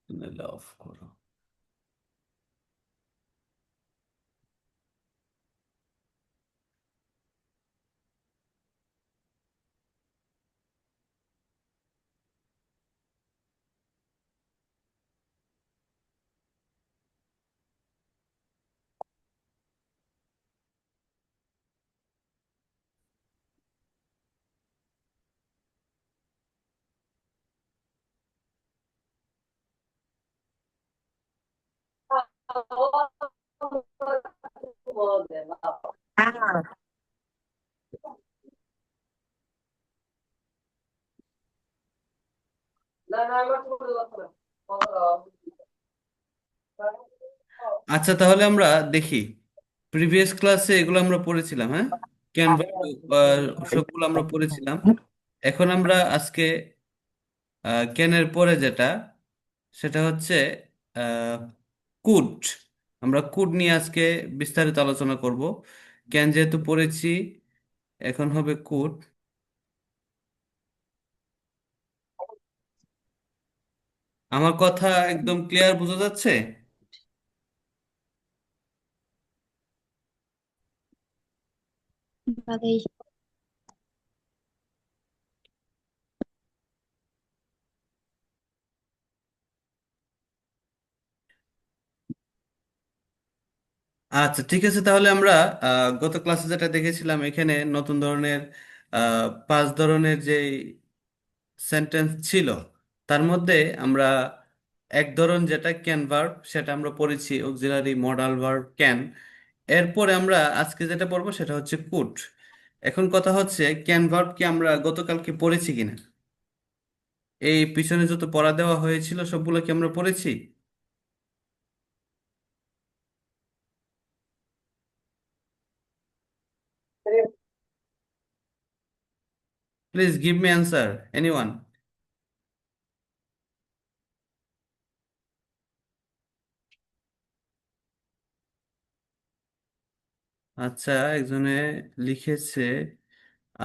নাহলে অফ করো। আচ্ছা, তাহলে আমরা দেখি, প্রিভিয়াস ক্লাসে এগুলো আমরা পড়েছিলাম, হ্যাঁ, ক্যানভা সবগুলো আমরা পড়েছিলাম। এখন আমরা আজকে ক্যানের পরে যেটা, সেটা হচ্ছে কুড। আমরা কুড নিয়ে আজকে বিস্তারিত আলোচনা করব। ক্যান যেহেতু পড়েছি, এখন হবে কুড। আমার কথা একদম ক্লিয়ার বোঝা যাচ্ছে? ভালোই। আচ্ছা, ঠিক আছে, তাহলে আমরা গত ক্লাসে যেটা দেখেছিলাম, এখানে নতুন ধরনের 5 ধরনের যে সেন্টেন্স ছিল, তার মধ্যে আমরা এক ধরন যেটা ক্যান ভার্ব, সেটা আমরা পড়েছি, অক্সিলারি মডাল ভার্ব ক্যান। এরপরে আমরা আজকে যেটা পড়বো সেটা হচ্ছে কুড। এখন কথা হচ্ছে, ক্যান ভার্ব কি আমরা গতকালকে পড়েছি কিনা? এই পিছনে যত পড়া দেওয়া হয়েছিল সবগুলো কি আমরা পড়েছি? Please give me answer, anyone. আচ্ছা, একজনে লিখেছে।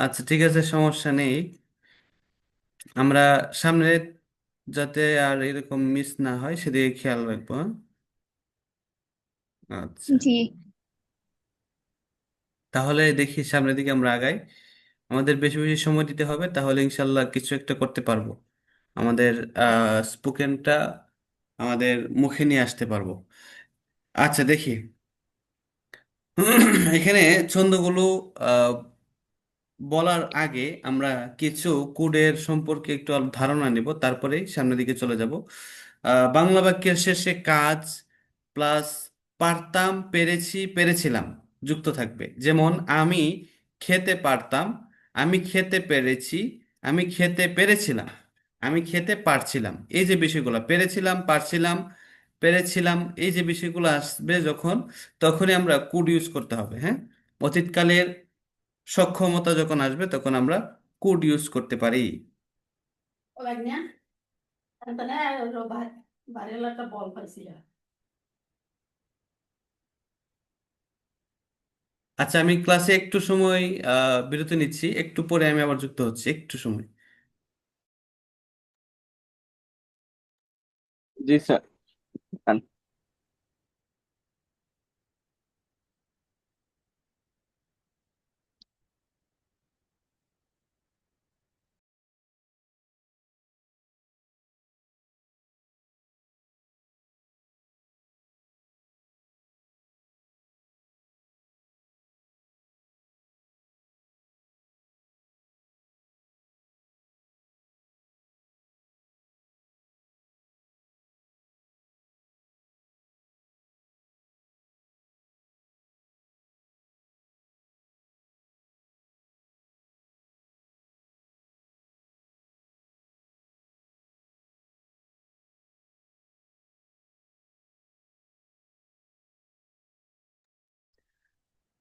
আচ্ছা, ঠিক আছে, সমস্যা নেই। আমরা সামনে যাতে আর এরকম মিস না হয় সেদিকে খেয়াল রাখবো, হ্যাঁ? আচ্ছা, জি। তাহলে দেখি সামনের দিকে আমরা আগাই। আমাদের বেশি বেশি সময় দিতে হবে, তাহলে ইনশাল্লাহ কিছু একটা করতে পারবো। আমাদের স্পোকেনটা আমাদের মুখে নিয়ে আসতে পারবো। আচ্ছা, দেখি। এখানে ছন্দগুলো বলার আগে আমরা কিছু কোডের সম্পর্কে একটু ধারণা নিব, তারপরেই সামনের দিকে চলে যাব। বাংলা বাক্যের শেষে কাজ প্লাস পারতাম, পেরেছি, পেরেছিলাম যুক্ত থাকবে। যেমন আমি খেতে পারতাম, আমি খেতে পেরেছি, আমি খেতে পেরেছিলাম, আমি খেতে পারছিলাম। এই যে বিষয়গুলো পেরেছিলাম, পারছিলাম, পেরেছিলাম, এই যে বিষয়গুলো আসবে যখন, তখনই আমরা কুড ইউজ করতে হবে, হ্যাঁ। অতীতকালের সক্ষমতা যখন আসবে তখন আমরা কুড ইউজ করতে পারি। আচ্ছা, আমি ক্লাসে একটু সময় বিরতি নিচ্ছি, একটু পরে আমি আবার যুক্ত হচ্ছি, একটু সময়। জি স্যার।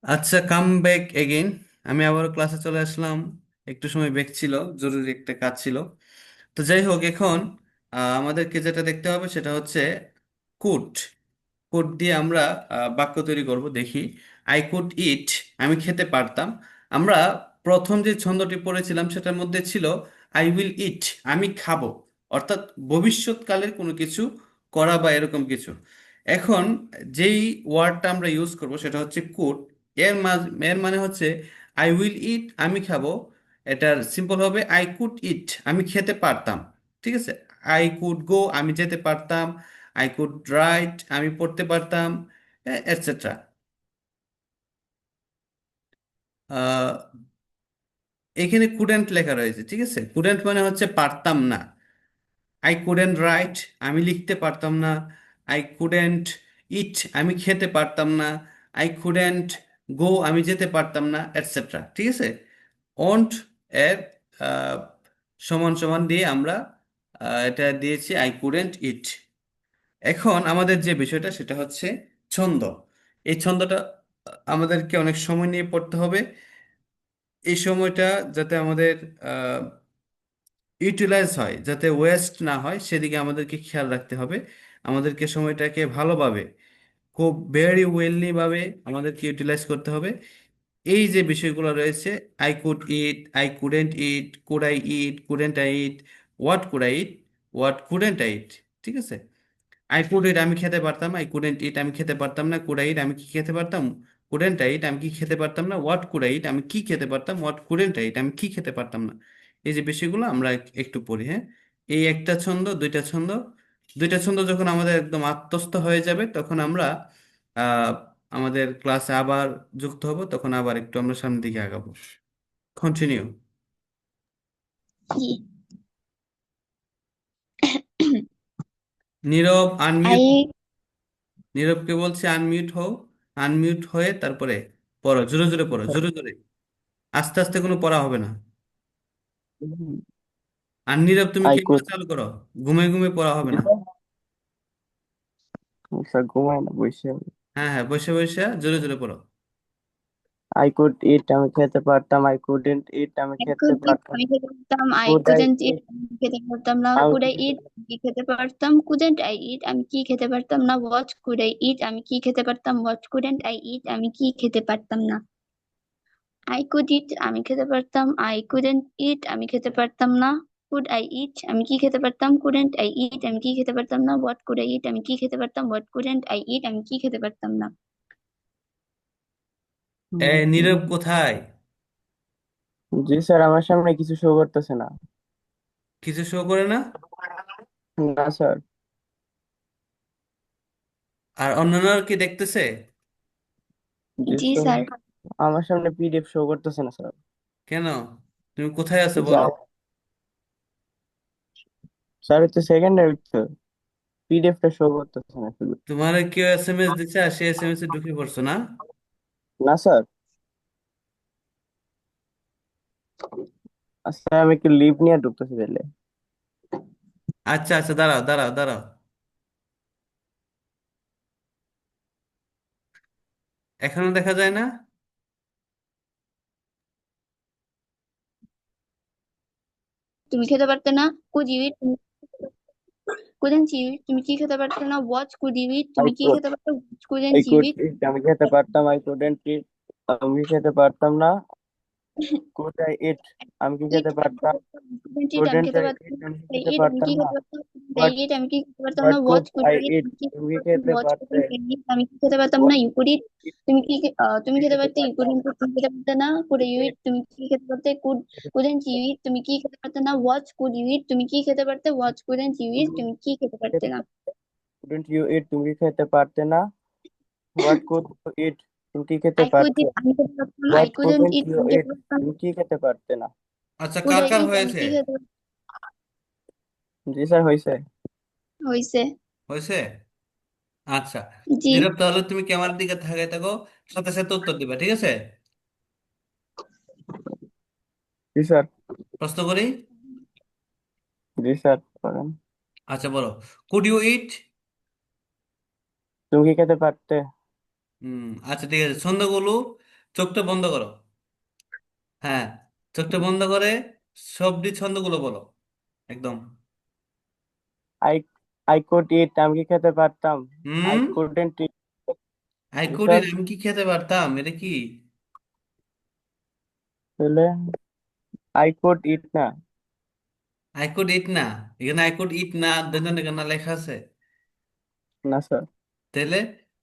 আচ্ছা, কাম ব্যাক এগেইন। আমি আবার ক্লাসে চলে আসলাম। একটু সময় ব্রেক ছিল, জরুরি একটা কাজ ছিল। তো যাই হোক, এখন আমাদেরকে যেটা দেখতে হবে সেটা হচ্ছে কুড। কুড দিয়ে আমরা বাক্য তৈরি করব, দেখি। আই কুড ইট, আমি খেতে পারতাম। আমরা প্রথম যে ছন্দটি পড়েছিলাম সেটার মধ্যে ছিল আই উইল ইট, আমি খাবো। অর্থাৎ ভবিষ্যৎকালের কোনো কিছু করা বা এরকম কিছু। এখন যেই ওয়ার্ডটা আমরা ইউজ করব সেটা হচ্ছে কুড। এর মানে হচ্ছে আই উইল ইট, আমি খাবো। এটার সিম্পল হবে আই কুড ইট, আমি খেতে পারতাম। ঠিক আছে। আই কুড গো, আমি যেতে পারতাম। আই কুড রাইট, আমি পড়তে পারতাম, এটসেট্রা। এখানে কুডেন্ট লেখা রয়েছে, ঠিক আছে। কুডেন্ট মানে হচ্ছে পারতাম না। আই কুডেন্ট রাইট, আমি লিখতে পারতাম না। আই কুডেন্ট ইট, আমি খেতে পারতাম না। আই কুডেন্ট গো, আমি যেতে পারতাম না, এটসেট্রা। ঠিক আছে। ওন্ট এর আহ, সমান সমান দিয়ে আমরা এটা দিয়েছি আই কুডেন্ট ইট। এখন আমাদের যে বিষয়টা সেটা হচ্ছে ছন্দ। এই ছন্দটা আমাদেরকে অনেক সময় নিয়ে পড়তে হবে। এই সময়টা যাতে আমাদের ইউটিলাইজ হয়, যাতে ওয়েস্ট না হয়, সেদিকে আমাদেরকে খেয়াল রাখতে হবে। আমাদেরকে সময়টাকে ভালোভাবে, খুব ভেরি ওয়েললি ভাবে আমাদেরকে ইউটিলাইজ করতে হবে। এই যে বিষয়গুলো রয়েছে, I could it, I couldn't it, could I eat, couldn't I eat, what could I eat, what couldn't I eat. ঠিক আছে। আই কুড ইট, আমি খেতে পারতাম। আই কুডেন্ট ইট, আমি খেতে পারতাম না। কুড আই ইট, আমি কি খেতে পারতাম। কুডেন্ট আই ইট, আমি কি খেতে পারতাম না। হোয়াট কুড আই ইট, আমি কি খেতে পারতাম। হোয়াট কুডেন্ট আই ইট, আমি কি খেতে পারতাম না। এই যে বিষয়গুলো আমরা একটু পড়ি, হ্যাঁ। এই একটা ছন্দ, দুইটা ছন্দ, দুইটা ছন্দ যখন আমাদের একদম আত্মস্থ হয়ে যাবে, তখন আমরা আহ আমাদের ক্লাসে আবার যুক্ত হব। তখন আবার একটু আমরা সামনের দিকে আগাবো। কন্টিনিউ। জি। নীরব আনমিউট। আই নীরবকে বলছি আনমিউট হও। আনমিউট হয়ে তারপরে পড়ো, জোরে জোরে পড়ো, জোরে জোরে। আস্তে আস্তে কোনো পড়া হবে না। আর নীরব, তুমি আই ক্যামেরা কুড চালু করো। ঘুমে ঘুমে পড়া হবে না। স্যার ঘুমায় না বসে। হ্যাঁ হ্যাঁ, বসে বসে জোরে জোরে পড়ো। আই কুড ইট, আমি খেতে পারতাম। আই কুডেন্ট ইট, আমি I খেতে could eat, পারতাম। আমি খেতে পারতাম। I could I couldn't eat, ইট, আমি খেতে পারতাম না। আমি Could কি I খেতে eat, আমি কি খেতে পারতাম। Couldn't I eat, আমি কি খেতে পারতাম না। What could I eat, আমি কি খেতে পারতাম। What couldn't I eat, আমি কি খেতে পারতাম না। I could eat, আমি খেতে পারতাম। I couldn't eat, আমি খেতে পারতাম না। Could I eat, আমি কি খেতে পারতাম। Couldn't I eat, আমি কি খেতে পারতাম না। What could I eat, আমি কি খেতে পারতাম। What couldn't I eat, আমি কি খেতে পারতাম না। নীরব কোথায়? জি স্যার, আমার সামনে কিছু শো করতেছে না। কিছু শো করে না? না স্যার। আর অন্যান্য কি দেখতেছে? জি জি স্যার, স্যার। আমার সামনে পিডিএফ শো করতেছে না স্যার। কেন? তুমি কোথায় আছো বলো। স্যার, স্যার হচ্ছে সেকেন্ডের ভিতর পিডিএফ টা শো করতেছে না শুধু। তোমার কেউ এসএমএস দিচ্ছে আর সেই এসএমএস এ ঢুকে পড়ছো না? না স্যার। স্যার আমি একটু লিভ নিয়ে ঢুকতেছি তাহলে। আচ্ছা আচ্ছা, দাঁড়াও দাঁড়াও দাঁড়াও। এখনো দেখা যায় না? তুমি খেতে পারতে না। Could you eat, couldn't you eat, তুমি কি খেতে পারতে না। What could you eat, I তুমি কি কুড খেতে পারতে। I couldn't you could eat, eat, আমি খেতে পারতাম। আই কুডেন্ট ইট, আমি খেতে পারতাম না। কুড আই ইট, আমি কি ইট খেতে আমি খেতে পারতাম। পারতাম। কুডেন্ট ইট আমি কুডেন্ট খেতে আই পারতাম ইট, না। আমি কি আই খেতে ইট আমি পারতাম কি না। খেতে পারতাম। আই হোয়াট ইট আমি কি খেতে পারতাম হোয়াট না। Could what could I I eat, eat, আমি কি খেতে তুমি কি পারতাম। খেতে হোয়াট পারতে। কুডেন্ট আই ইট, আমি কি খেতে পারতাম না। হোয়াট ইউ কুড ইট, তুমি কি তুমি কি খেতে খেতে পারতে। ইউ পারতাম। কুডেন্ট, তুমি খেতে পারতে না। কুড ইউ ইট, তুমি কি খেতে পারতে। কুডেন্ট ইউ ইট, তুমি কি খেতে পারতে না। হোয়াট কুড ইউ ইট, তুমি কি খেতে পারতে। হোয়াট কুডেন্ট ইউ ইট, তুমি কি খেতে পারতে না। কুডন্ট ইউ ইট, তুমি কি খেতে পারতে না। হোয়াট কুড ইউ ইট, তুমি কি খেতে আই কুড পারতে। ইট, আমি খেতে পারতাম। I what couldn't couldn't eat, you আমি ইট, খেতে পারতাম। তুমি কি খেতে পারতে না। আচ্ছা, কুড কার আই কার ইট, আমি হয়েছে? কি খেতে পারতাম। জি স্যার, হয়েছে। হয়েছে। হয়েছে। আচ্ছা। জি। নীরব, তাহলে তুমি ক্যামেরার দিকে তাকাই থাকো, সাথে সাথে উত্তর দিবা, ঠিক আছে? জি স্যার। প্রশ্ন করি। জি স্যার করেন। আচ্ছা বলো। Could you eat. তুমি কি খেতে পারতে। আচ্ছা ঠিক আছে, ছন্দগুলো, চোখটা বন্ধ করো। হ্যাঁ, চোখটা বন্ধ করে সবটি ছন্দগুলো বলো একদম। আই আই কুড ইট, আমি কি খেতে পারতাম। I hmm. Couldn't eat. I জি কুড স্যার। ইট, আমি কি খেতে পারতাম, এটা কি? তাহলে আই কুড ইট না। আই কুড ইট না। এখানে আই কুড ইট না, দেন এখানে লেখা আছে। না স্যার। তাহলে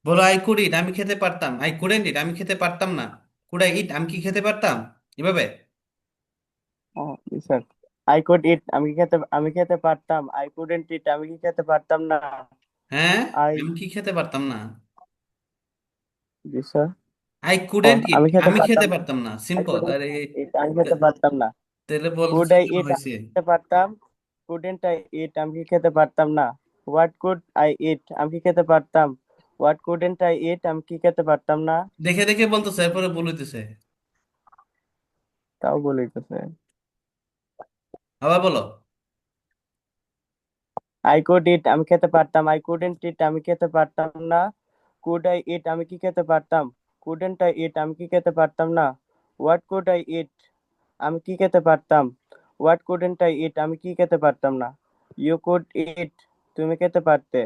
বলো আই কুড ইট, আমি খেতে পারতাম। আই কুডেন্ট ইট, আমি খেতে পারতাম না। কুড আই ইট, আমি কি খেতে পারতাম? এভাবে। স্যার, আই কুড ইট আমি খেতে পারতাম, আই কুডেন্ট ইট আমি কি খেতে পারতাম না, হ্যাঁ, আই আমি কি খেতে পারতাম না? জি স্যার। আই কুডেন্ট ইট, আমি খেতে আমি খেতে পারতাম না, পারতাম না, আই সিম্পল। কুডেন্ট আরে ইট আমি খেতে পারতাম না, তাহলে কুড বলছি আই কেন ইট আমি হয়েছে? খেতে পারতাম, কুডেন্ট আই ইট আমি কি খেতে পারতাম না, হোয়াট কুড আই ইট আমি কি খেতে পারতাম, হোয়াট কুডেন্ট আই ইট আমি কি খেতে পারতাম না। দেখে দেখে বলতেছে, এরপরে বলিতেছে। তাও বলিতেছে। আবার বলো। আই কুড ইট আমি খেতে পারতাম, আই কুডেন্ট ইট আমি খেতে পারতাম না, কুড আই ইট আমি কি খেতে পারতাম, কুডেন্ট আই ইট আমি কি খেতে পারতাম না, হোয়াট কুড আই ইট আমি কি খেতে পারতাম, হোয়াট কুডেন্ট আই ইট আমি কি খেতে পারতাম না। ইউ কুড ইট তুমি খেতে পারতে,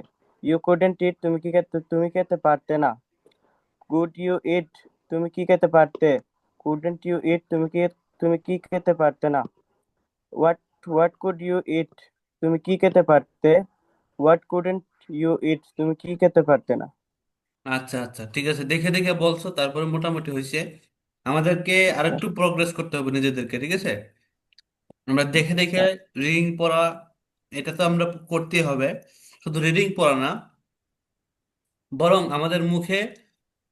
ইউ কুডেন্ট ইট তুমি খেতে পারতে না। কুড ইউ ইট তুমি কি খেতে পারতে, কুডেন্ট ইউ ইট তুমি কি খেতে পারতে না। What what could you eat তুমি কি খেতে পারতে, হোয়াট কুডেন্ট ইউ ইট তুমি কি খেতে পারতে না। আচ্ছা আচ্ছা, ঠিক আছে, দেখে দেখে বলছো, তারপরে মোটামুটি হয়েছে। আমাদেরকে আরেকটু প্রগ্রেস করতে হবে নিজেদেরকে, ঠিক আছে? আমরা দেখে দেখে রিডিং পড়া, এটা তো আমরা করতেই হবে। শুধু রিডিং পড়া না, বরং আমাদের মুখে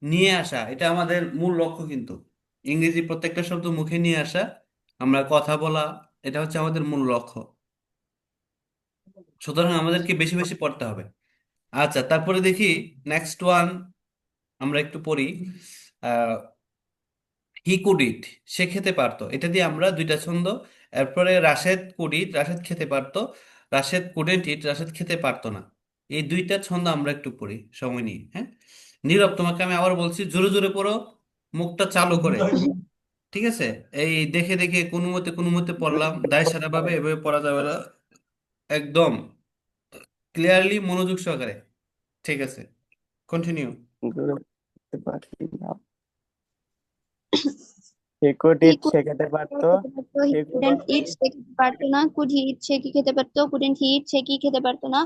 নিয়ে আসা, এটা আমাদের মূল লক্ষ্য কিন্তু। ইংরেজি প্রত্যেকটা শব্দ মুখে নিয়ে আসা, আমরা কথা বলা, এটা হচ্ছে আমাদের মূল লক্ষ্য। সুতরাং আমাদেরকে বেশি বেশি পড়তে হবে। আচ্ছা, তারপরে দেখি নেক্সট ওয়ান, আমরা একটু পড়ি। হি কুড ইট, সে খেতে পারতো, এটা দিয়ে আমরা দুইটা ছন্দ। এরপরে রাশেদ কুড ইট, রাশেদ খেতে পারতো। রাশেদ কুডেন্ট ইট, রাশেদ খেতে পারতো না। এই দুইটা ছন্দ আমরা একটু পড়ি সময় নিয়ে, হ্যাঁ? নীরব, তোমাকে আমি আবার বলছি, জোরে জোরে পড়ো, মুখটা চালু করে। ঠিক আছে? এই দেখে দেখে কোনো মতে পড়লাম, দায় সারা ভাবে এভাবে পড়া যাবে না। একদম ক্লিয়ারলি, মনোযোগ সহকারে। ঠিক আছে, কন্টিনিউ। দূরে করতে পারছি না। He could he it could সে খেতে পারতো, খেতে পারতো, হি হি কুডেন্ট ইট সে খেতে পারতো না, কুড হি ইট সে কি খেতে পারতো, কুডেন্ট হি ইট সে কি খেতে পারতো না,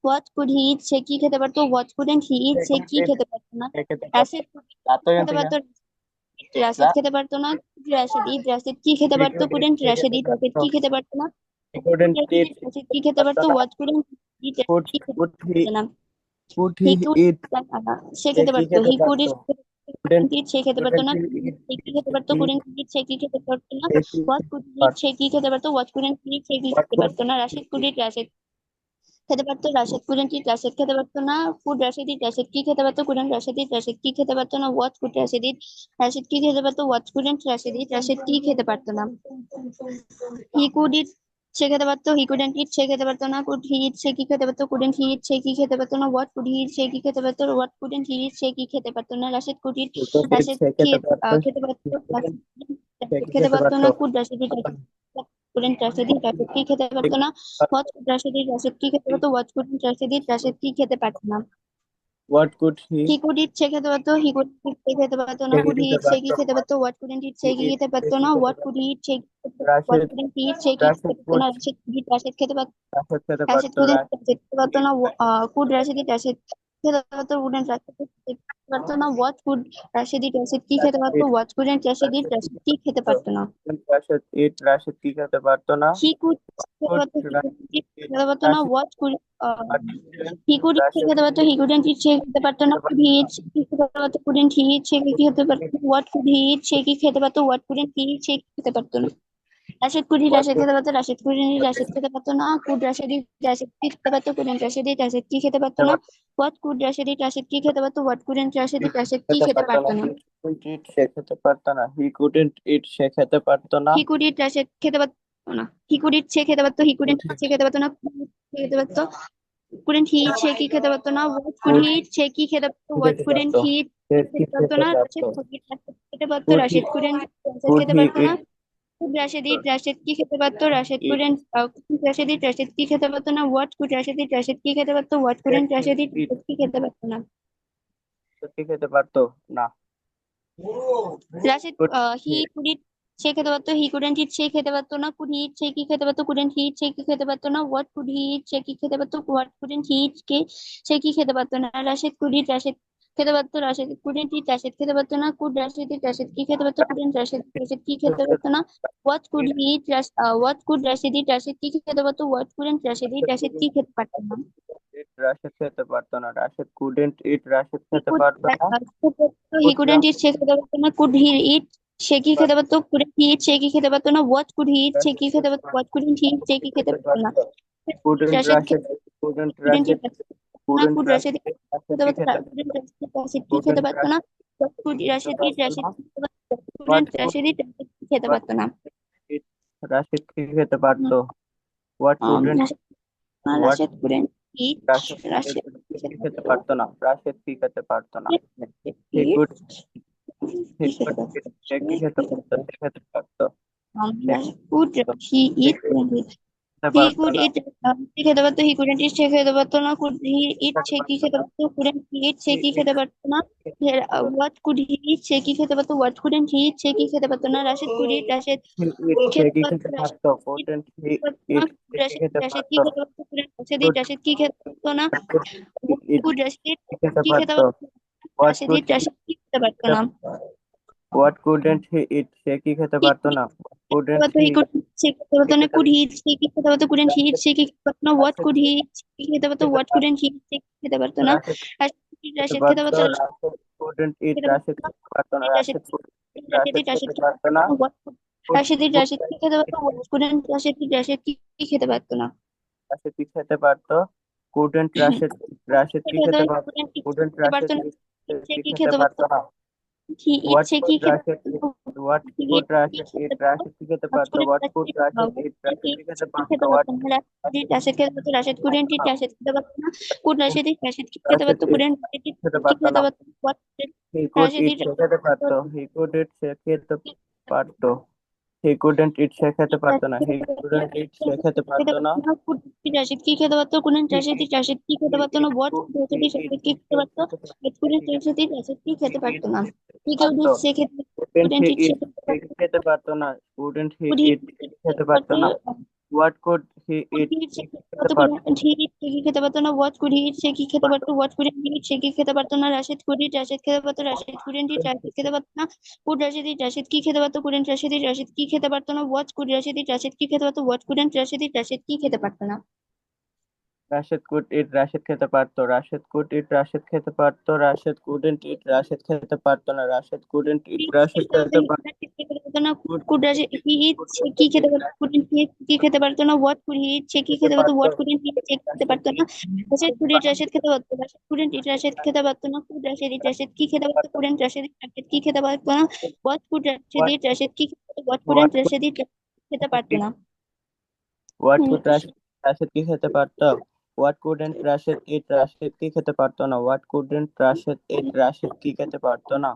হোয়াট কুড হি ইট সে কি খেতে পারতো, হোয়াট কুডেন্ট হি ইট সে কি খেতে পারতো না। সে খেতে পারতো। রাশেদ কুড রাত ইট এখান খেতে থেকে পারতো, রাশেদ খেতে পারতো না, রাশেদ ইট রাশেদ কি খেতে হি পারতো, কুড ইট কুডেন্ট সে রাশেদ খেতে ইট রাশেদ পারতো, কি খেতে পারতো না, হি কুড কুডেন্ট রাশেদ ইট ইট রাশেদ কি খেতে পারতো পারতো, না, what couldn't eat Rashed could কি খেতে কুড হি পারতো না। Could he he could eat সে সে খেতে কি পারতো, খেতে হি কুড পারতো, ইট কুডেন্ট ইট সে খেতে পারতো কুডেন্ট না, হি ইট সে কি খেতে পারতো, কুডেন্ট ইট সে কি খেতে পারতো না, সে কি হোয়াট খেতে কুড ইট পারতো, সে কি খেতে পারতো, হোয়াট কুডেন্ট ইট সে কি হোয়াট খেতে কুড পারতো না। রাশেদ কুড ইট রাশেদ খেতে পারতো, রাশেদ কুডেন্ট ইট রাশেদ খেতে পারতো না, কুড রাশেদ ইট রাশেদ কি খেতে পারতো, কুডেন্ট রাশেদ ইট রাশেদ কি খেতে পারতো না, what could Rashed eat Rashed কি খেতে পারতো, what couldn't Rashed eat Rashed কি খেতে পারতো না। হি কুড ইট সে খেতে পারতো, হি কুডেন্ট ইট সে খেতে পারতো না, কুড হি ইট সে কি খেতে পারতো, কুডেন্ট হি ইট সে কি খেতে পারতো না, হোয়াট কুড হি ইট সে কি খেতে পারতো, হোয়াট কুডেন্ট হি ইট সে কি খেতে পারতো না। Rashed could eat he could eat Rashed সে খেতে পারতো, খেতে পারতো, হি কুডেন্ট সে রাশেদ কি খেতে খেতে পারতো পারতো, না, could Rashed eat couldn't Rashed eat Rashed কি খেতে হি পারতো না, what could Rashed eat Rashed কি খেতে পারতো, what couldn't Rashed eat Rashed কি খেতে পারতো না। What could he he could eat সে খেতে পারতো, হি কুড ইট সে খেতে পারতো না, সে কি কুড হি খেতে ইট সে কি পারতো, খেতে পারতো, হোয়াট কুডেন্ট ইট সে হি কি ইট খেতে সে পারতো কি না, খেতে হোয়াট কুড পারতো, হি ইট সে হোয়াট রাশেদ কুডেন্ট হি ইট সে কি খেতে রাশেদ পারতো কুড না, রাশেদ কুড ইট রাশেদ খেতে পারতো, রাশেদ খেতে রাশেদ পারতো, কুড ইট রাশেদ রাশেদ খেতে পারতো না, কুড রাশেদ ইট রাশেদ খেতে পারতো, কুডেন্ট রাশেদ খেতে পারতো না, what could Rashed eat Rashed কি খেতে পারতো, it what couldn't Rashed eat Rashed কি রাশেদ কি খেতে খেতে পারতো, পারতো না। রাশেদ ইট রাশেদ কি খেতে পারতো না, হি কুড খেতে কুড পারতো, হি কুড রাশেদ ইট ইট খেতে পারতো না, রাশেদ হোয়াট কুড পারতো, হি কুড ইট রাশেদ খেতে পারতো, হি কুডেন্ট ইট সে খেতে পারতো না, খেতে কুড পারতো হি না, ইট সে কি খেতে পারতো, কুডেন্ট হি ইট সে কি খেতে পারতো না, হোয়াট কুড হি ইট সে কি খেতে পারতো, হোয়াট কুডেন্ট হি ইট সে কি খেতে পারতো না। Rashed could eat what Rashed could খেতে পারতো, রাশেদ কুড ইট রাশেদ খেতে পারতো না, কুড রাশেদ ইট রাশেদ কি খেতে পারতো, কুডেন্ট রাশেদ ইট রাশেদ কি খেতে পারতো খেতে না, পারতো, what could Rashed eat Rashed কি খেতে পারতো, what couldn't Rashed eat Rashed কি খেতে খেতে পারতো না, পারতো না। হি কুডন্ট ইট সে খেতে পারতো না, হি কুডন্ট ইট সে খেতে পারতো না, হি কুড ইট রাশেদ খেতে পারতো না, হি কুড ইট সে খেতে পারতো, হি কুডেন্ট কুড ইট সে খেতে পারতো না, খেতে পারতো, কুডেন্ট হি ইট সে কি খেতে পারতো না, হোয়াট কুড কুড হি ইট সে কি খেতে পারতো, হোয়াট খেতে কুডেন্ট পারতো, হি ইট সে কি খেতে পারতো খেতে না। পারতো, রাশেদ কুড ইট রাশেদ খেতে পারতো, could he Rashed couldn't Rashed could খেতে হি পারতো না, it could Rashed eat Rashed কি খেতে পারতো, Rashed eat couldn't Rashed eat Rashed কি খেতে পারতো না, what could Rashed eat Rashed কি খেতে পারতো, হোয়াট কুডেন্ট রাশেদ ইট ইট রাশেদ কি খেতে পারতো না। কি খেতে পারতো না, Rashed could he could eat সে খেতে পারতো, হি কুডেন্ট ইট সে খেতে পারতো না, কুড হি ইট সে কি খেতে পারতো, কুডেন্ট হি ইট সে কি খেতে পারতো না, হোয়াট কুড হি ইট সে কি খেতে পারতো, হোয়াট কুডেন্ট হি ইট কে সে কি খেতে পারতো না, রাশেদ কুড ইট রাশেদ খেতে পারতো, রাশেদ কুডেন্ট ইট রাশেদ খেতে পারতো না, কুড রাশেদ ইট রাশেদ কি খেতে পারতো, কুডেন্ট রাশেদ রাশেদ কি খেতে পারতো না, what could he eat what could Rashed eat Rashed কি খেতে পারতো, what couldn't Rashed eat Rashed কি খেতে পারতো না। রাশেদ খেতে পারতো না, Rashed couldn't eat Rashed he খেতে কুড পারতো না, হি কুড কুডেন্ট ইট সে খেতে পারতো না, কুড হি ইট সে কি খেতে পারতো, কুডেন্ট হি ইট সে কি খেতে পারতো না, হোয়াট কুড হি ইট সে কি খেতে পারতো, হোয়াট কুডেন্ট হি ইট সে কি খেতে খেতে পারতো না, পারতো, couldn't Rashed Rashed couldn't couldn't Rashed eat না, কুডেন্ট কুড রাশেদ রাশেদ রাশেদ খেতে কি পারতো না, খেতে কুডেন্ট রাশেদ কি খেতে কুডেন্ট পারতো না, রাশেদ কুড খেতে রাশেদ ইট পারতো রাশেদ না, কি খেতে পারতো, what couldn't could Rashed eat Rashed কি খেতে পারতো না। ইট রাশেদ কি খেতে পারতো, হোয়াট কুডেন্ট রাশেদ না, what Rashed couldn't eat Rashed Rashed কি খেতে খেতে পারতো, পারতো না, রাশেদ কি খেতে পারতো না, হি ইট কুড হি কি খেতে কুড পারতো, সে কি খেতে পারতো, সে খেতে পারতো, সে কুড হি সে ইট খেতে হি পারতো কুড না, ইট সে খেতে পারতো, হি কুডেন্ট ইট সে খেতে পারতো না, কুড হি ইট খেতে সে কি পারতো খেতে না, পারতো, কুডেন্ট হি ইট সে হি কি ইট খেতে পারতো না, হোয়াট কুড হি ইট সে কি খেতে পারতো, হোয়াট কুডেন্ট হি ইট সে কি খেতে পারতো না, রাশেদ কুড ইট রাশেদ হি ইট সে খেতে কি পারতো, খেতে রাশেদ পারতো, ইট কুডেন্ট হি পারতো না, ইট কুড সে কি রাশেদ খেতে রাশেদ কি পারতো, খেতে পারতো, couldn't Rashed it could Rashed কি খেতে পারতো না, ইট কুড রাশেদ কি খেতে কি খেতে পারতো, পারতো, what Rashed could eat Rashed কি খেতে পারতো না। হোয়াট কুডেন্ট হি ইট সে কি খেতে পারতো না, কুডেন্ট পারতো, হি হি কুড সে খেতে কি পারতো না, খেতে কুড হি সে কি খেতে পারতো, কুডেন্ট হি সে কি খেতে পারতো না, হোয়াট রাশেদ কুড হি সে কি খেতে পারতো, খেতে হোয়াট পারতো, কুডেন্ট হি সে কি খেতে পারতো না, রাশেদ রাশেদ খেতে রাশেদ খেতে পারতো, পারতো, রাশেদ কুডেন্ট ইট খেতে রাশেদ পারতো না, খেতে পারতো না, রাশেদ রাশেদ কুড ইট রাশেদ রাশেদ রাশেদ খেতে কি পারতো না, what could Rashed could Rashed কি খেতে পারতো, হোয়াট কুডেন্ট রাশেদ রাশেদ কি খেতে পারতো না। রাশেদ কি খেতে পারতো, কুডেন্ট রাশেদ রাশেদ কি খেতে খেতে পারতো, পারতো, কুডেন্ট কি কুডেন্ট খেতে রাশেদ পারতো না, সে কি কি খেতে খেতে পারতো, পারতো না, হি ইট হোয়াট সে কি কুড খেতে রাশেদ পারতো, হোয়াট হি কুড ইট কি রাশেদ ইট খেতে পারতো, রাশেদ কি খেতে হোয়াট পারতো, couldn't what could Rashed eat Rashed কি খেতে কি পারতো, খেতে হোয়াট পারতো না, রাশেদ খেতে পারতো, রাশেদ কুডেন্ট ইট রাশেদ খেতে পারতো না, কুড রাশেদ ইট রাশেদ কি খেতে রাশেদ পারতো, ইট কুডেন্ট রাশেদ ইট খেতে কি পারতো খেতে না, পারতো, হোয়াট হি কুড রাশেদ ইট ইট সে খেতে পারতো, হি কুড ইট সে খেতে পারতো, হি কুডেন্ট ইট সে খেতে পারতো না, হি কুডেন্ট ইট সে খেতে খেতে পারতো না, পারতো না, কুড রাশেদ কি খেতে পারতো, কুডেন্ট হি রাশেদ ইট ইট রাশেদ কি খেতে হি পারতো না, ইট হোয়াট কুড হি রাশেদ ইট ইট রাশেদ কি খেতে সে পারতো, খেতে কুডেন্ট হি রাশেদ ইট রাশেদ কি হি খেতে ইট পারতো না, হি কুড পারতো, ইট সে খেতে কুডেন্ট কুডেন্ট হি ইট সে ইট খেতে সে পারতো, খেতে পারতো না, কুডেন্ট হি কুড ইট খেতে খেতে পারতো পারতো, না, what could he could eat হি সে খেতে খেতে পারতো, পারতো, কুডেন্ট হি সে কি খেতে পারতো না, হোয়াট কুড হি সে কি খেতে পারতো, হোয়াট কুডেন্ট হি সে কি খেতে পারতো না, রাশেদ কুড ইট রাশেদ খেতে পারতো, রাশেদ কুডেন্ট ইট রাশেদ খেতে পারতো না, কুড রাশেদ ইট রাশেদ কি খেতে পারতো, কুডেন্ট রাশেদ ইট রাশেদ কি খেতে পারতো না, what could Rashed eat Rashed কি খেতে পারতো, what couldn't Rashed eat Rashed কি খেতে পারতো না। রাশেদ কুড ইট রাশেদ খেতে পারতো, রাশেদ কুড ইট রাশেদ খেতে পারতো, রাশেদ কুডেন্ট ইট রাশেদ খেতে পারতো না, রাশেদ কুডেন্ট ইট রাশেদ খেতে পারতো, কুড রাশেদ হি ইট সে কি খেতে পারতো, কুডেন্ট হি কি খেতে পারতো না, হোয়াট কুড হি ইট সে কি খেতে খেতে পারতো, পারতো, হোয়াট কুডেন্ট হি সে খেতে রাশেদ পারতো না, রাশেদ কুড ইট রাশেদ খেতে পারতো, রাশেদ কুডেন্ট ইট রাশেদ খেতে পারতো না, কুড রাশেদ ইট রাশেদ কি খেতে পারতো, কুডেন্ট রাশেদ ইট রাশেদ কি খেতে পারতো না, what could Rashed eat Rashed কি খেতে পারতো, what couldn't what could Rashed eat খেতে পারতো না। What hmm, could Rashed Rashed কি খেতে পারতো, what couldn't Rashed eat Rashed কি খেতে পারতো না, what couldn't Rashed eat Rashed কি খেতে পারতো না,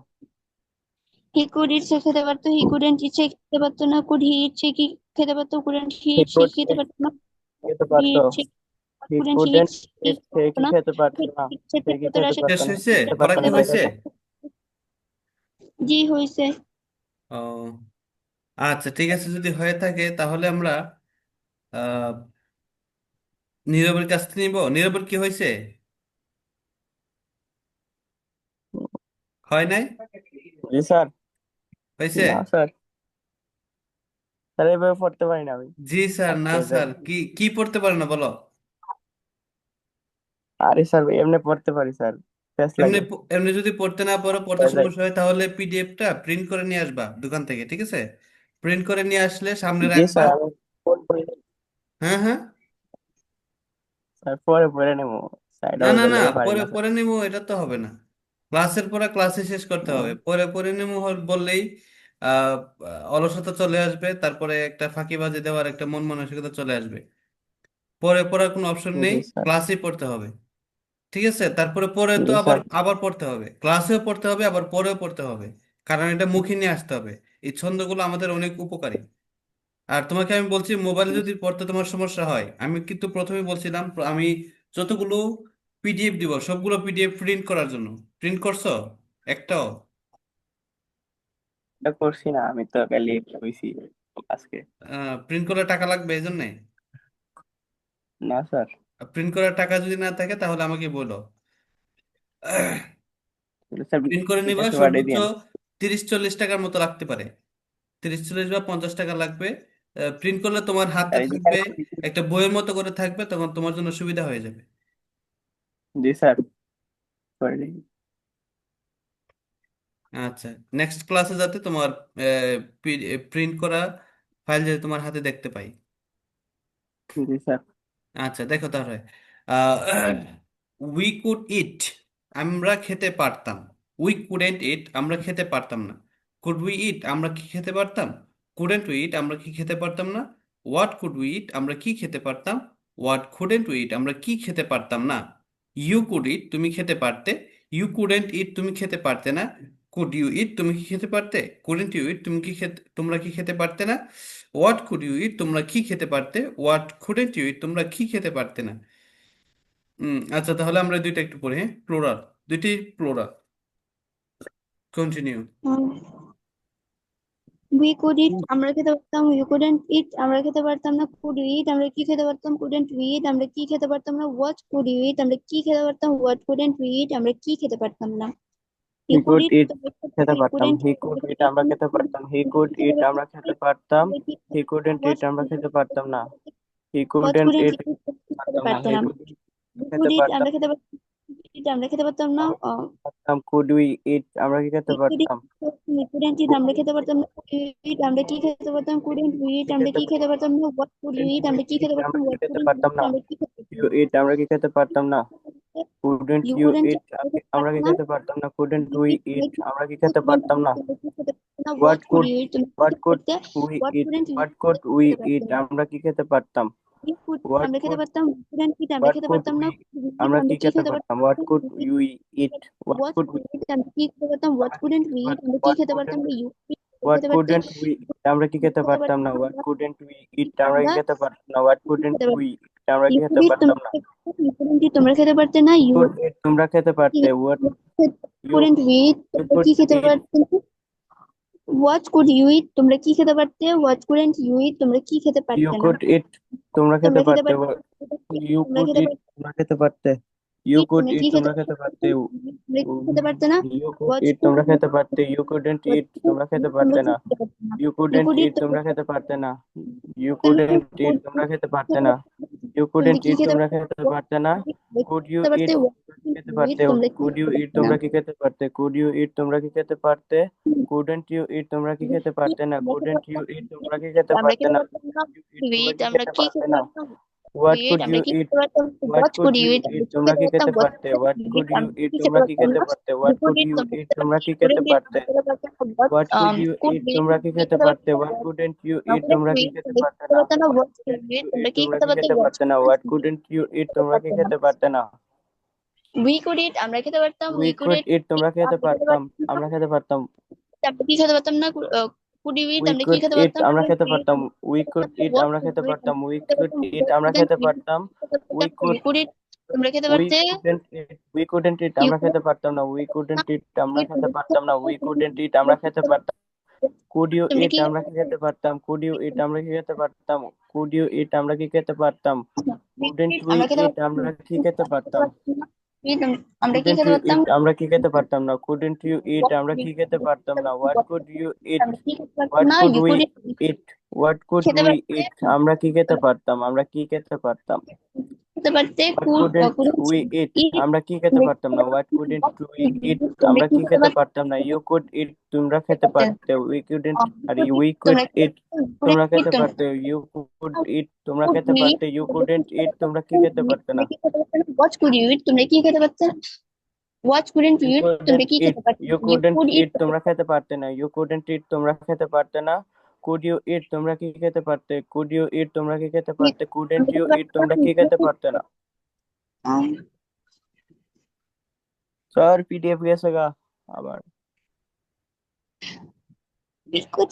হি কুড ইট সে খেতে পারতো, হি কুডেন্ট ইট সে খেতে পারতো না, কুড হি ইট সে কি খেতে পারতো, couldn't he he it say could খেতে পারতো না, খেতে হি পারতো, ইট সে হি কুডেন্ট হি ইট কুডেন্ট সে ইট খেতে সে পারতো কি না, খেতে পারতো না, সে সে কি খেতে পারতো, খেতে রাশেদ শেষ পারতো না, হয়েছে, খেতে পড়া পারতো কি না হয়েছে? বাইরে, জি হয়েছে। ও আচ্ছা, ঠিক আছে, যদি হয়ে থাকে তাহলে আমরা আহ নীরবের কাছ থেকে নিব। নীরবের কি হয়েছে? হয় নাই? জি স্যার, হয়েছে? না স্যার, স্যার এইভাবে পড়তে পারি না আমি, জি স্যার, না আটকে যায়, স্যার, কি কি পড়তে পারে না বলো? আরে স্যার এমনি পড়তে পারি স্যার, প্যাস এমনি লাগে, এমনি যদি পড়তে না পারো, পড়তে হয়ে যায়, সমস্যা হয়, তাহলে পিডিএফটা প্রিন্ট করে নিয়ে আসবা দোকান থেকে, ঠিক আছে? প্রিন্ট করে নিয়ে আসলে সামনে জি রাখবা। স্যার আমি পড়বো, হ্যাঁ, হ্যাঁ। স্যার পরে পড়ে নেবো, সাইড না, হয়ে না, না, গেলে পারি পরে না স্যার, পরে নিবো এটা তো হবে না। ক্লাসের পরে ক্লাসে শেষ করতে হবে, ও, পরে পরে নিবো বললেই আহ অলসতা চলে আসবে, তারপরে একটা ফাঁকিবাজি দেওয়ার একটা মন মানসিকতা চলে আসবে। পরে পড়ার কোনো অপশন নেই, জি স্যার, ক্লাসেই পড়তে হবে। ঠিক আছে? তারপরে পরে তো জি আবার স্যার, আবার পড়তে হবে, ক্লাসেও পড়তে হবে, আবার পরেও পড়তে হবে। কারণ এটা মুখে নিয়ে আসতে হবে। এই ছন্দগুলো আমাদের অনেক উপকারী। আর তোমাকে আমি বলছি, মোবাইলে যদি পড়তে তোমার সমস্যা হয়, আমি কিন্তু প্রথমে বলছিলাম আমি যতগুলো পিডিএফ দিব সবগুলো, পিডিএফ প্রিন্ট করার জন্য। প্রিন্ট করছো একটাও? এটা করছি না, আমি তো খালি হইছি আজকে। প্রিন্ট করে টাকা লাগবে এই জন্যে? না স্যার। প্রিন্ট করার টাকা যদি না থাকে তাহলে আমাকে বলো। স্যার প্রিন্ট করে নিবা বিকাশে পাঠিয়ে সর্বোচ্চ দিন। 30-40 টাকার মতো লাগতে পারে। 30-40 বা 50 টাকা লাগবে। প্রিন্ট করলে তোমার হাতে স্যার থাকবে, একটা বইয়ের মতো করে থাকবে, তখন তোমার জন্য সুবিধা হয়ে যাবে। জি স্যার, করে দিন। আচ্ছা, নেক্সট ক্লাসে যাতে তোমার প্রিন্ট করা ফাইল যাতে তোমার হাতে দেখতে পাই। জি স্যার। আচ্ছা দেখো তাহলে, উই কুড ইট, আমরা খেতে পারতাম। উই কুডেন্ট ইট, আমরা খেতে পারতাম না। কুড উই ইট, আমরা কি খেতে পারতাম। কুডেন্ট উই ইট, আমরা কি খেতে পারতাম না। হোয়াট কুড উই ইট, আমরা কি খেতে পারতাম। হোয়াট কুডেন্ট উই ইট, আমরা কি খেতে পারতাম না। ইউ কুড ইট, তুমি খেতে পারতে। ইউ কুডেন্ট ইট, তুমি খেতে পারতে না। কুড ইউ ইট, তুমি কি খেতে পারতে। কুডেন্ট ইউ ইট, তুমি কি খেতে, তোমরা কি খেতে পারতে না। হোয়াট কুড ইউ ইট, তোমরা কি খেতে পারতে। হোয়াট কুডেন্ট ইউ ইট, তোমরা কি খেতে পারতে না। আচ্ছা তাহলে আমরা দুইটা একটু পড়ি, হ্যাঁ, প্লোরাল, দুইটি plural. Continue. We could eat, আমরা খেতে পারতাম। ইউ কুডেন্ট ইট, আমরা খেতে পারতাম না। কুড ইউ ইট, আমরা কি খেতে পারতাম। কুডেন্ট উই ইট, আমরা কি খেতে পারতাম না। হোয়াট কুড ইউ ইট, আমরা কি খেতে পারতাম। হোয়াট কুডেন্ট উই ইট, আমরা কি খেতে পারতাম না। He you could could eat, eat, তোমরা খেতে খেতে ইউ পারতাম। কুডেন্ট হি ইট, কুড আমরা ইট, কি আমরা খেতে পারতাম। হি কুড খেতে ইট, আমরা খেতে পারতাম। পারতাম। আমরা কি হি খেতে কুডেন্ট পারতাম। ইট, আমরা খেতে পারতাম না। হি হোয়াট কুডেন্ট কুডেন্ট ইট, ইট, খেতে পারতাম না। পারতো হি না। কুড ইউ কুড খেতে ইট, পারতাম। আমরা খেতে পারতাম। ইট, আমরা খেতে পারতাম না। আমরা পারতাম। কুড উই ইট, আমরা কি খেতে পারতাম। কুডেন্ট ইট, কুড আমরা উই খেতে পারতাম না। ইট, আমরা কি খেতে পারতাম। কুডেন্ট ইট, কি আমরা খেতে কি খেতে পারতাম না। What could you couldn't eat, we আমরা কি ইট, খেতে আমরা পারতাম। কি হোয়াট খেতে কুডেন্ট পারতাম ইট, না। আমরা কি খেতে ইউ পারতাম। ইট, আমরা কি খেতে পারতাম না। কুডেন্ট ইউ ইউ কুডেন্ট ইট, খেতে আমরা কি পারতাম না। খেতে পারতাম না। কুডেন্ট ইউ উই ইট, ইট, আমরা আমরা কি কি খেতে কুডেন্ট পারতাম না। ইট, আমরা কি খেতে পারতাম না। What what could could you eat, তুমি কি হোয়াট খেতে কুড পারতে। We what eat, couldn't you what eat, could আমরা কি উই খেতে ইট, পারতাম। আমরা কি খেতে পারতাম। ইউ কুড, হোয়াট আমরা খেতে কুড পারতাম। কুডেন্ট ইট, আমরা হোয়াট খেতে কুড পারতাম না। উই, ইট, আমরা আমরা কি কি খেতে খেতে পারতাম। পারতাম। What could we eat, what what could could eat, আমরা কি খেতে পারতাম। হোয়াট আমরা কি কুডেন্ট খেতে উই ইট, পারতাম। আমরা কি হোয়াট খেতে পারতাম কুডেন্ট না। ইউ হোয়াট খেতে পারতে। কুডেন্ট উই, আমরা কি খেতে খেতে পারতাম না। পারতাম হোয়াট না। কুডেন্ট উই ইট, ইট, আমরা কি আমরা খেতে পারতাম না। হোয়াট কি কুডেন্ট খেতে উই পারতাম। ইট, আমরা কি ইউ খেতে কুড ইট, পারতাম না। তোমরা খেতে পারতে না। ইউ কুড ইট, তোমরা খেতে পারতে। What you couldn't eat, you তোমরা কুড কি খেতে ইট, পারতে না। হোয়াট কুড ইউ ইট, তোমরা কি খেতে পারতে। হোয়াট কুডেন্ট ইউ ইট, তোমরা কি খেতে ইউ পারতে না। কুড ইট, তোমরা খেতে তোমরা খেতে পারতে। পারতে। ইউ তোমরা কুড খেতে ইট, পারতে। তোমরা খেতে পারতে। ইউ ইট, কুড তোমরা ইট, কি খেতে তোমরা খেতে পারতে। পারতে। তোমরা কি খেতে পারতে না। You could what eat, could তোমরা ইউ খেতে পারতে। ইউ কুডেন্ট হোয়াট ইট, তোমরা খেতে তোমরা পারতে কি না। খেতে পারতে না। You you couldn't could eat, eat, তোমরা খেতে পারতে না। ইউ তোমরা কুডেন্ট ইট, তোমরা খেতে পারতে না। ইউ কুডেন্ট কি ইট, খেতে তোমরা পারতে। খেতে পারতে না। কুড ইউ খেতে পারতে। ইট, হোয়াট খেতে কুড ইউ ইট, পারতে। তোমরা কি কুড ইউ খেতে ইট, পারতে না। তোমরা কি খেতে পারতে। কুড ইউ ইট, তোমরা কি খেতে পারতে। কুডেন্ট ইউ ইট, তোমরা কি খেতে পারতে না। আমরা খেতে কুডেন্ট ইউ পারতাম। ইট, তোমরা কি খেতে আমরা পারতে খেতে না। পারতাম না। ইউ ইট, তোমরা ইট, কি আমরা খেতে কি পারতে খেতে না। পারতাম। হোয়াট ইট, কুড আমরা ইউ কি ইট, খেতে পারতাম। What what could could you you eat, আমরা ইট, কি তোমরা খেতে কি পারতাম। খেতে হোয়াট পারতে। হোয়াট কুড ইট, ইউ আমরা ইট, কি খেতে তোমরা কি পারতাম খেতে না। পারতে। What could could eat, you তোমরা ইট, খেতে তোমরা পারতাম। কি খেতে কুডেন্ট ইট, পারতে। আমরা খেতে পারতাম না। What could you could eat, eat, তোমরা কি আমরা খেতে খেতে পারতে। পারতাম। What couldn't you eat, couldn't তোমরা কি ইট, খেতে আমরা পারতে খেতে না। পারতাম না। What what couldn't you it, eat, তোমরা কি তোমরা খেতে কি পারতে। খেতে হোয়াট পারতে না। হোয়াট কুডেন্ট ইউ ইট, খেতে তোমরা কি পারতাম না। খেতে পারতে না। উই কুড ইট, আমরা খেতে পারতাম। We we could could eat, eat, তোমরা খেতে আমরা খেতে পারতাম। পারতাম না। আমরা খেতে পারতাম। আমরা কি খেতে পারতাম না। কুড ইউ ইট, উই আমরা কি কুড খেতে ইট, পারতাম। আমরা কুডেন্ট খেতে ইউ ইট, পারতাম। আমরা উই খেতে কুড পারতাম। ইট, হোয়াট আমরা কুড খেতে ইউ ইট, পারতাম। আমরা উই খেতে কুড পারতাম। ইট, আমরা কুডেন্ট খেতে ইউ ইট, পারতাম। উই কুড কুড ইট, তোমরা খেতে উই পারতে। Couldn't eat, we couldn't eat, you আমরা কুড খেতে পারতাম না। উই কুডেন্ট ইট, আমরা ইট, খেতে পারতাম না। উই কুডেন্ট ইট, আমরা খেতে পারতাম। কুড ইউ তোমরা ইট, কি আমরা কি খেতে পারতাম। কুড ইউ ইট, আমরা কি খেতে পারতাম। কুড ইউ ইট, আমরা কি খেতে পারতাম। কুডেন্ট উই আমরা খেতে ইট, পারতাম। আমরা কি খেতে পারতাম। আমরা কি কুডেন্ট খেতে ইউ পারতাম। ইট, আমরা কি খেতে পারতাম না। কুডেন্ট ইউ ইট, আমরা কি খেতে পারতাম না। হোয়াট কুড ইউ ইট, আমরা কি খেতে পারতাম হোয়াট না। Could you we could eat, what could খেতে উই পারতে। ইট, আমরা কি খেতে পারতাম। আমরা কি খেতে পারতাম। খেতে পারতে। হোয়াট কুডেন্ট উই ইট, আমরা কি খেতে পারতাম না। হোয়াট কুডেন্ট উই ইট, তোমরা আমরা কি কি খেতে খেতে পারতাম না। ইউ কুড ইট, তোমরা খেতে পারতে। পারতে। উই কুডেন্ট, আর উই কুড তোমরা খেতে ইট, পারতে। তোমরা খেতে পারতে। ইউ কুড ইট, তোমরা খেতে পারতে। ইউ কুডেন্ট ইট, তোমরা কি খেতে পারতে না। হোয়াট কুড ইউ ইট, তোমরা কি খেতে পারতে। হোয়াট কুডেন্ট ইউ ইউ ইট, তোমরা কুডেন্ট কি ইট, খেতে পারতে। You you couldn't could eat, eat, তোমরা খেতে পারতে না। ইউ কুডেন্ট ইট, তোমরা খেতে পারতে না। কুড ইউ ইট, তোমরা কি খেতে পারতে। কুড ইউ ইট, তোমরা কি খেতে পারতে। কুডেন্ট ইউ ইট, তোমরা কি খেতে পারতে না। স্যার পিডিএফ গেছে গা আবার। বিস্কুট